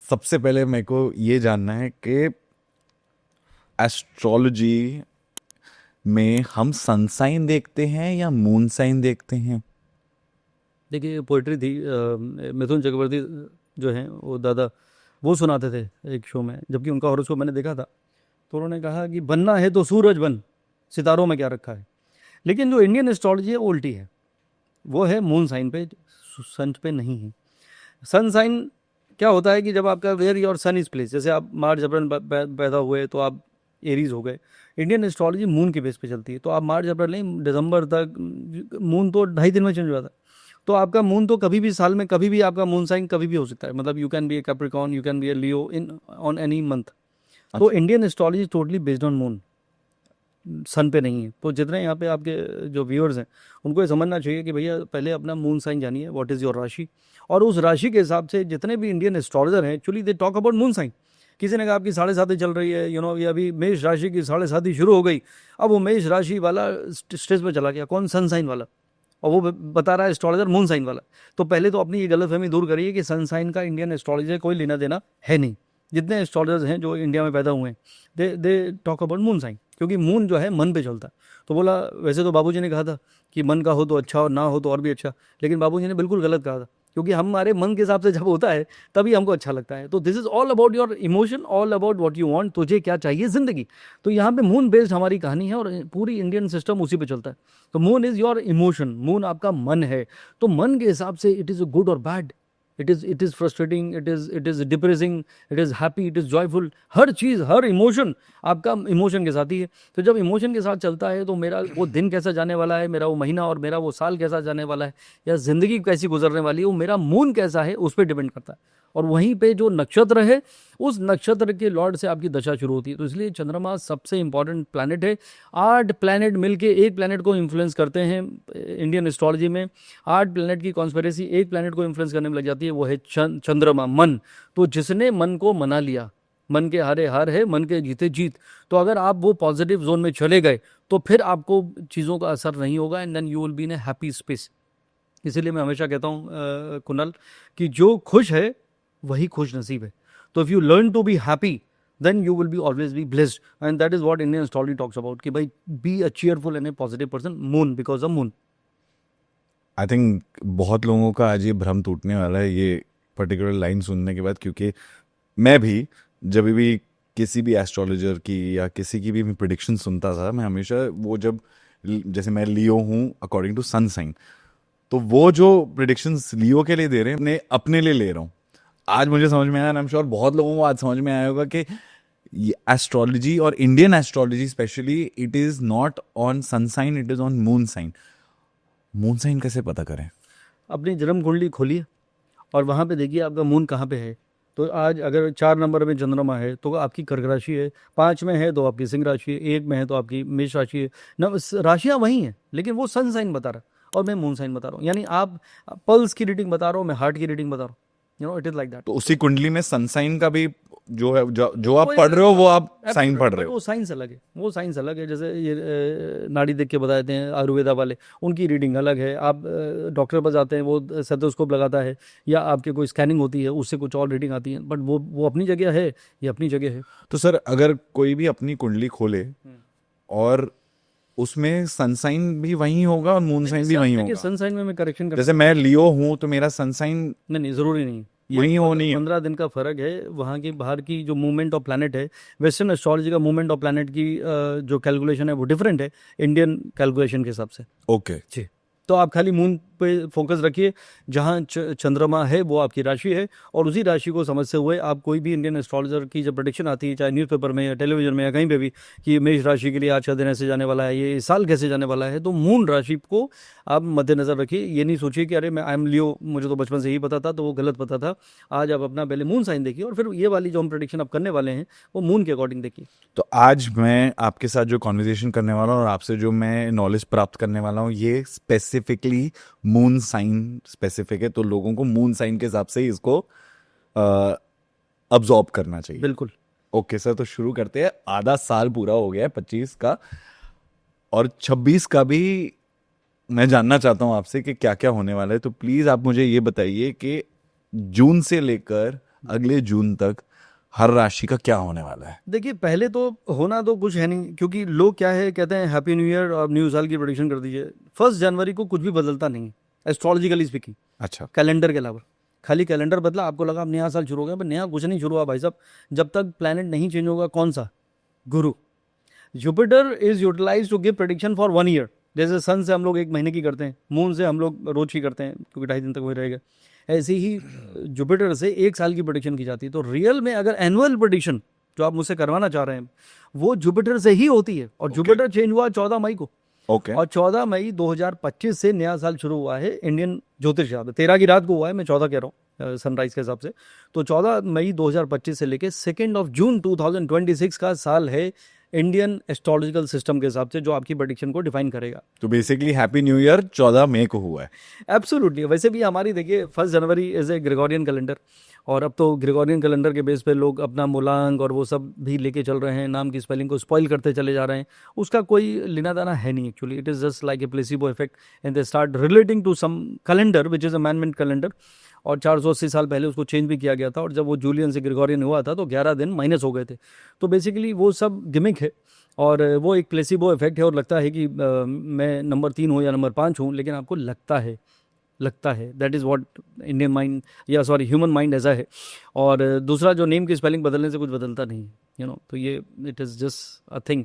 सबसे पहले मेरे को ये जानना है कि एस्ट्रोलॉजी में हम सन साइन देखते हैं या मून साइन देखते हैं? देखिए पोइट्री थी मिथुन चक्रवर्ती जो हैं वो दादा वो सुनाते थे एक शो में, जबकि उनका हॉरोस्कोप मैंने देखा था। तो उन्होंने कहा कि बनना है तो सूरज बन, सितारों में क्या रखा है। लेकिन जो इंडियन एस्ट्रोलॉजी है वो उल्टी है, वो है मून साइन पे, सन पे नहीं है। सन साइन क्या होता है कि जब आपका where your sun is place, जैसे आप मार्च अप्रैल पैदा हुए तो आप एरीज हो गए। इंडियन एस्ट्रोलॉजी मून के बेस पे चलती है, तो आप मार्च अप्रैल नहीं, दिसंबर तक मून तो 2.5 दिन में चेंज हो जाता है। तो आपका मून तो कभी भी साल में कभी भी आपका मून साइन कभी भी हो सकता है, मतलब you can be a Capricorn, you can be a Leo in on any month. तो अच्छा। Indian astrology totally based on moon, sun पे नहीं है। तो जितने यहाँ पे आपके जो व्यूअर्स हैं उनको ये समझना चाहिए कि भैया पहले अपना मून साइन जानिए, व्हाट इज़ योर राशि, और उस राशि के हिसाब से जितने भी इंडियन एस्ट्रोलॉजर हैं actually they talk about moon sign. किसी ने कहा आपकी 7.5 चल रही है, ये अभी मेष राशि की 7.5 शुरू हो गई। अब वो मेष राशि वाला स्टेज पर चला गया, कौन? सन साइन वाला। और वो बता रहा है एस्ट्रोलॉजर मून साइन वाला। तो पहले तो अपनी ये गलतफहमी दूर करिए कि सन साइन का इंडियन एस्ट्रोलॉजी कोई लेना देना है नहीं। जितने एस्ट्रोलॉजर्स हैं जो इंडिया में पैदा हुए हैं they talk about moon sign, क्योंकि मून जो है मन पे चलता है। तो बोला वैसे तो बाबूजी ने कहा था कि मन का हो तो अच्छा और ना हो तो और भी अच्छा, लेकिन बाबूजी ने बिल्कुल गलत कहा था, क्योंकि हमारे मन के हिसाब से जब होता है तभी हमको अच्छा लगता है। तो this is all about your emotion, all about what you want, तुझे क्या चाहिए जिंदगी। तो यहाँ पे मून बेस्ड हमारी कहानी है और पूरी इंडियन सिस्टम उसी पे चलता है। तो moon is your emotion, moon आपका मन है। तो मन के हिसाब से इट इज गुड और bad, it is frustrating, it is depressing, it is happy, it is joyful. Her cheese, her emotion आपका इमोशन के साथ ही है। तो जब इमोशन के साथ चलता है तो मेरा वो दिन कैसा जाने वाला है, मेरा वो महीना और मेरा वो साल कैसा जाने वाला है, या ज़िंदगी कैसी गुजरने वाली है, वो मेरा मून कैसा है उस पर डिपेंड करता है। और वहीं पे जो नक्षत्र है उस नक्षत्र के लॉर्ड से आपकी दशा शुरू होती है। तो इसलिए चंद्रमा सबसे इंपॉर्टेंट प्लैनेट है। 8 प्लैनेट मिलके एक प्लैनेट को इन्फ्लुएंस करते हैं इंडियन एस्ट्रोलॉजी में। 8 प्लैनेट की कॉन्स्पिरेसी एक प्लैनेट को इन्फ्लुएंस करने में लग जाती है, वो है चंद्रमा, मन। तो जिसने मन को मना लिया, मन के हारे हार है, मन के जीते जीत। तो अगर आप वो पॉजिटिव जोन में चले गए तो फिर आपको चीज़ों का असर नहीं होगा, and then you will be in a happy space. इसीलिए मैं हमेशा कहता हूँ कुणाल कि जो खुश है वही खुश नसीब है। तो if you learn to be happy then you will be always be blessed, and that is what Indian astrology talks about कि भाई be a cheerful and a positive person, moon, because of moon. I think बहुत लोगों का आज ये भ्रम टूटने वाला है ये पर्टिकुलर लाइन सुनने के बाद, क्योंकि मैं भी जब भी किसी भी एस्ट्रोलॉजर की या किसी की भी प्रिडिक्शन सुनता था, मैं हमेशा वो जब जैसे मैं लियो हूँ अकॉर्डिंग टू सन साइन, तो वो जो प्रिडिक्शंस लियो के लिए दे रहे हैं मैं अपने लिए ले रहा हूँ। आज मुझे समझ में आया, आई एम श्योर बहुत लोगों को आज समझ में आया होगा कि एस्ट्रोलॉजी और Indian astrology specially it is not on sun sign, it is on moon sign. Moon sign कैसे पता करें? अपनी जन्म कुंडली खोलिए और वहाँ पे देखिए आपका मून कहाँ पे है। तो आज अगर 4 नंबर में चंद्रमा है तो आपकी कर्क राशि है, 5 में है तो आपकी सिंह राशि है, 1 में है तो आपकी मेष राशि है। न राशियाँ वही हैं, लेकिन वो सन साइन बता रहा है और मैं मून साइन बता रहा हूँ। यानी आप पल्स की रीडिंग बता रहा हूँ, मैं हार्ट की रीडिंग बता रहा हूँ। It is like that. तो उसी कुंडली में सन साइन का भी जो है जो आप पढ़ रहे हो वो आप साइन पढ़ रहे बट हो। वो साइंस अलग है, वो साइंस अलग है। जैसे ये नाड़ी देख के बता देते हैं आयुर्वेदा वाले, उनकी रीडिंग अलग है। आप डॉक्टर पर जाते हैं, वो स्टेथोस्कोप लगाता है, या आपके कोई स्कैनिंग होती है उससे कुछ और रीडिंग आती है, बट वो अपनी जगह है, ये अपनी जगह है। तो सर अगर कोई भी अपनी कुंडली खोले और उसमें सन साइन भी वही होगा और मून साइन भी वही होगा? सन साइन में मैं करेक्शन कर, जैसे मैं लियो हूं तो मेरा सन साइन नहीं नहीं ज़रूरी नहीं, ये वही होनी है? 15 दिन का फर्क है। वहाँ की बाहर की जो मूवमेंट ऑफ प्लैनेट है, वेस्टर्न एस्ट्रोलॉजी का मूवमेंट ऑफ प्लैनेट की जो कैलकुलेशन है वो डिफरेंट है इंडियन कैलकुलेशन के हिसाब से। ओके। जी। तो आप खाली मून पे फोकस रखिए, जहाँ चंद्रमा है वो आपकी राशि है, और उसी राशि को समझते हुए आप कोई भी इंडियन एस्ट्रोलॉजर की जब प्रेडिक्शन आती है, चाहे न्यूज़पेपर में या टेलीविजन में या कहीं पे भी, कि मेष राशि के लिए आज का दिन ऐसे जाने वाला है, ये साल कैसे जाने वाला है, तो मून राशि को आप मद्देनजर रखिए। ये नहीं सोचिए कि अरे मैं आई एम लियो, मुझे तो बचपन से ही पता था, तो वो गलत पता था। आज आप अपना पहले मून साइन देखिए और फिर ये वाली जो हम प्रेडिक्शन आप करने वाले हैं वो मून के अकॉर्डिंग देखिए। तो आज मैं आपके साथ जो कॉन्वर्जेशन करने वाला हूँ और आपसे जो मैं नॉलेज प्राप्त करने वाला हूँ ये स्पेसिफिकली मून साइन स्पेसिफिक है, तो लोगों को मून साइन के हिसाब से ही इसको अब्जॉर्ब करना चाहिए। बिल्कुल। ओके सर, तो शुरू करते हैं। आधा साल पूरा हो गया है 25 का, और 26 का भी मैं जानना चाहता हूँ आपसे कि क्या क्या होने वाला है। तो प्लीज़ आप मुझे ये बताइए कि जून से लेकर अगले जून तक हर राशि का क्या होने वाला है? देखिए पहले तो होना तो कुछ है नहीं, क्योंकि लोग क्या है कहते हैं हैप्पी न्यू ईयर और न्यू साल की प्रेडिक्शन कर दीजिए। 1 जनवरी को कुछ भी बदलता नहीं है एस्ट्रोलॉजिकली स्पीकिंग, अच्छा, कैलेंडर के अलावा। खाली कैलेंडर बदला, आपको लगा अब नया साल शुरू हो गया, पर नया कुछ नहीं शुरू हुआ भाई साहब। जब तक प्लैनेट नहीं चेंज होगा। कौन सा? गुरु। Jupiter is utilize to give prediction for 1 year. जैसे सन से हम लोग 1 महीने की करते हैं, मून से हम लोग रोज की करते हैं क्योंकि 2.5 दिन तक वही रहेगा, ऐसे ही जुपिटर से 1 साल की प्रेडिक्शन की जाती है। तो रियल में अगर एनुअल प्रेडिक्शन जो आप मुझसे करवाना चाह रहे हैं वो जुपिटर से ही होती है। और जुपिटर चेंज हुआ 14 मई को, ओके, और 14 मई 2025 से नया साल शुरू हुआ है इंडियन ज्योतिष हिसाब से। 13 की रात को हुआ है, मैं 14 कह रहा हूँ सनराइज के हिसाब से। तो 14 मई 2025 से लेके 2 जून 2026 का साल है इंडियन एस्ट्रोलॉजिकल सिस्टम के हिसाब से, जो आपकी प्रेडिक्शन को डिफाइन करेगा। तो बेसिकली हैप्पी न्यू ईयर 14 मई को हुआ है। एब्सोल्युटली। वैसे भी हमारी देखिए 1 जनवरी इज ए ग्रेगोरियन कैलेंडर, और अब तो ग्रेगोरियन कैलेंडर के बेस पे लोग अपना मूलांक और वो सब भी लेके चल रहे हैं, नाम की स्पेलिंग को स्पॉइल करते चले जा रहे हैं। उसका कोई लेना देना है नहीं actually. It is just like a placebo effect and they start relating to some calendar which is a man made calendar. और 480 साल पहले उसको चेंज भी किया गया था, और जब वो जूलियन से ग्रेगोरियन हुआ था तो 11 दिन माइनस हो गए थे। तो बेसिकली वो सब गिमिक है, और वो एक प्लेसिबो इफेक्ट है। और लगता है कि मैं नंबर 3 हूँ या नंबर 5 हूँ, लेकिन आपको लगता है that is what Indian mind, या सॉरी ह्यूमन माइंड ऐसा है। और दूसरा जो नेम की स्पेलिंग बदलने से कुछ बदलता नहीं है, तो ये it is just a thing.